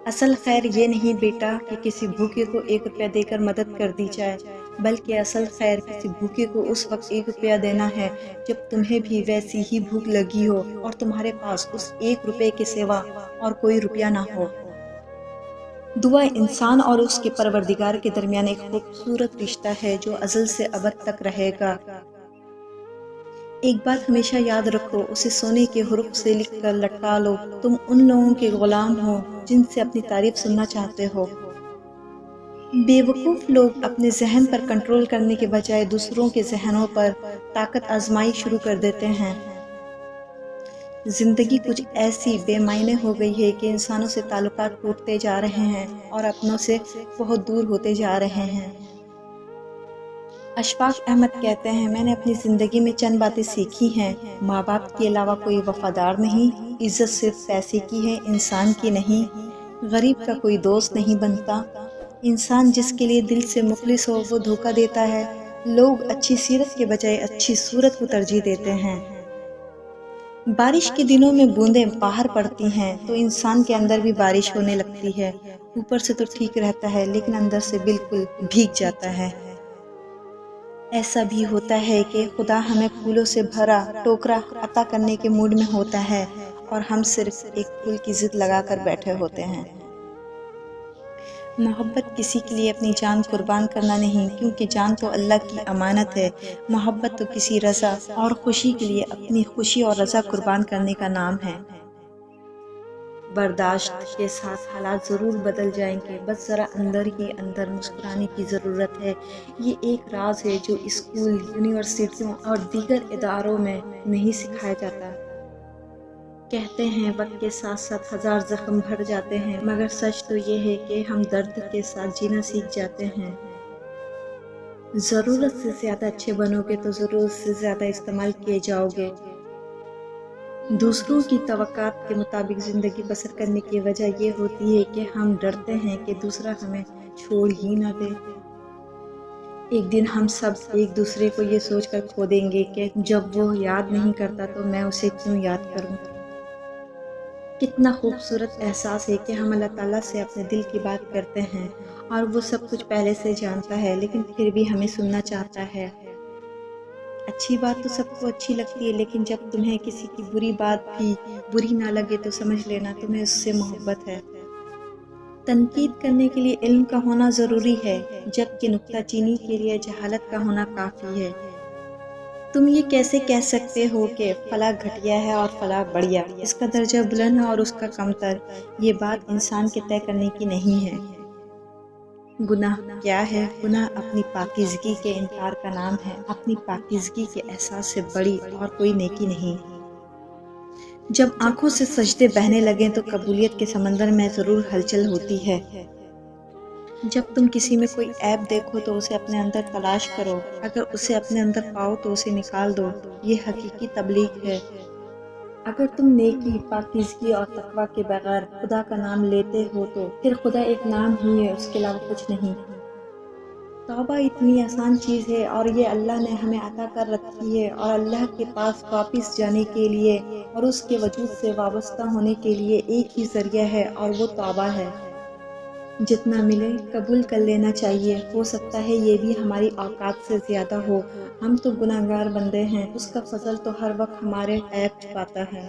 اصل خیر یہ نہیں بیٹا کہ کسی بھوکے کو 1 روپیہ دے کر مدد کر دی جائے، بلکہ اصل خیر کسی بھوکے کو اس وقت 1 روپیہ دینا ہے جب تمہیں بھی ویسی ہی بھوک لگی ہو اور تمہارے پاس اس 1 روپے کے سوا اور کوئی روپیہ نہ ہو۔ دعا انسان اور اس کے پروردگار کے درمیان ایک خوبصورت رشتہ ہے جو ازل سے ابد تک رہے گا۔ ایک بات ہمیشہ یاد رکھو، اسے سونے کے حروف سے لکھ کر لٹکا لو، تم ان لوگوں کے غلام ہو جن سے اپنی تعریف سننا چاہتے ہو۔ بے وقوف لوگ اپنے ذہن پر کنٹرول کرنے کے بجائے دوسروں کے ذہنوں پر طاقت آزمائی شروع کر دیتے ہیں۔ زندگی کچھ ایسی بے معنی ہو گئی ہے کہ انسانوں سے تعلقات ٹوٹتے جا رہے ہیں اور اپنوں سے بہت دور ہوتے جا رہے ہیں۔ اشفاق احمد کہتے ہیں، میں نے اپنی زندگی میں چند باتیں سیکھی ہیں۔ ماں باپ کے علاوہ کوئی وفادار نہیں، عزت صرف پیسے کی ہے، انسان کی نہیں، غریب کا کوئی دوست نہیں بنتا، انسان جس کے لیے دل سے مخلص ہو وہ دھوکہ دیتا ہے، لوگ اچھی سیرت کے بجائے اچھی صورت کو ترجیح دیتے ہیں۔ بارش کے دنوں میں بوندیں باہر پڑتی ہیں تو انسان کے اندر بھی بارش ہونے لگتی ہے، اوپر سے تو ٹھیک رہتا ہے لیکن اندر سے بالکل بھیگ جاتا ہے۔ ایسا بھی ہوتا ہے کہ خدا ہمیں پھولوں سے بھرا ٹوکرا عطا کرنے کے موڈ میں ہوتا ہے اور ہم صرف ایک پھول کی ضد لگا کر بیٹھے ہوتے ہیں۔ محبت کسی کے لیے اپنی جان قربان کرنا نہیں، کیونکہ جان تو اللہ کی امانت ہے۔ محبت تو کسی رضا اور خوشی کے لیے اپنی خوشی اور رضا قربان کرنے کا نام ہے۔ برداشت کے ساتھ حالات ضرور بدل جائیں گے، بس ذرا اندر ہی اندر مسکرانے کی ضرورت ہے۔ یہ ایک راز ہے جو اسکول، یونیورسٹیوں اور دیگر اداروں میں نہیں سکھایا جاتا۔ کہتے ہیں وقت کے ساتھ ساتھ 1000 زخم بھر جاتے ہیں، مگر سچ تو یہ ہے کہ ہم درد کے ساتھ جینا سیکھ جاتے ہیں۔ ضرورت سے زیادہ اچھے بنو گے تو ضرورت سے زیادہ استعمال کیے جاؤ گے۔ دوسروں کی توقعات کے مطابق زندگی بسر کرنے کی وجہ یہ ہوتی ہے کہ ہم ڈرتے ہیں کہ دوسرا ہمیں چھوڑ ہی نہ دے۔ ایک دن ہم سب ایک دوسرے کو یہ سوچ کر کھو دیں گے کہ جب وہ یاد نہیں کرتا تو میں اسے کیوں یاد کروں۔ کتنا خوبصورت احساس ہے کہ ہم اللہ تعالیٰ سے اپنے دل کی بات کرتے ہیں اور وہ سب کچھ پہلے سے جانتا ہے، لیکن پھر بھی ہمیں سننا چاہتا ہے۔ اچھی بات تو سب کو اچھی لگتی ہے، لیکن جب تمہیں کسی کی بری بات بھی بری نہ لگے تو سمجھ لینا تمہیں اس سے محبت ہے۔ تنقید کرنے کے لیے علم کا ہونا ضروری ہے، جبکہ نکتہ چینی کے لیے جہالت کا ہونا کافی ہے۔ تم یہ کیسے کہہ سکتے ہو کہ فلاں گھٹیا ہے اور فلاں بڑھیا، اس کا درجہ بلند ہے اور اس کا کمتر؟ یہ بات انسان کے طے کرنے کی نہیں ہے۔ گناہ کیا ہے؟ گناہ اپنی پاکیزگی کے انکار کا نام ہے۔ اپنی پاکیزگی کے احساس سے بڑی اور کوئی نیکی نہیں۔ جب آنکھوں سے سجدے بہنے لگیں تو قبولیت کے سمندر میں ضرور ہلچل ہوتی ہے۔ جب تم کسی میں کوئی عیب دیکھو تو اسے اپنے اندر تلاش کرو، اگر اسے اپنے اندر پاؤ تو اسے نکال دو، یہ حقیقی تبلیغ ہے۔ اگر تم نیکی، پاکیزگی اور تقویٰ کے بغیر خدا کا نام لیتے ہو تو پھر خدا ایک نام ہی ہے، اس کے علاوہ کچھ نہیں۔ توبہ اتنی آسان چیز ہے اور یہ اللہ نے ہمیں عطا کر رکھی ہے، اور اللہ کے پاس واپس جانے کے لیے اور اس کے وجود سے وابستہ ہونے کے لیے ایک ہی ذریعہ ہے اور وہ توبہ ہے۔ جتنا ملے قبول کر لینا چاہیے، ہو سکتا ہے یہ بھی ہماری اوقات سے زیادہ ہو، ہم تو گناہگار بندے ہیں، اس کا فضل تو ہر وقت ہمارے عیب چھپاتا ہے۔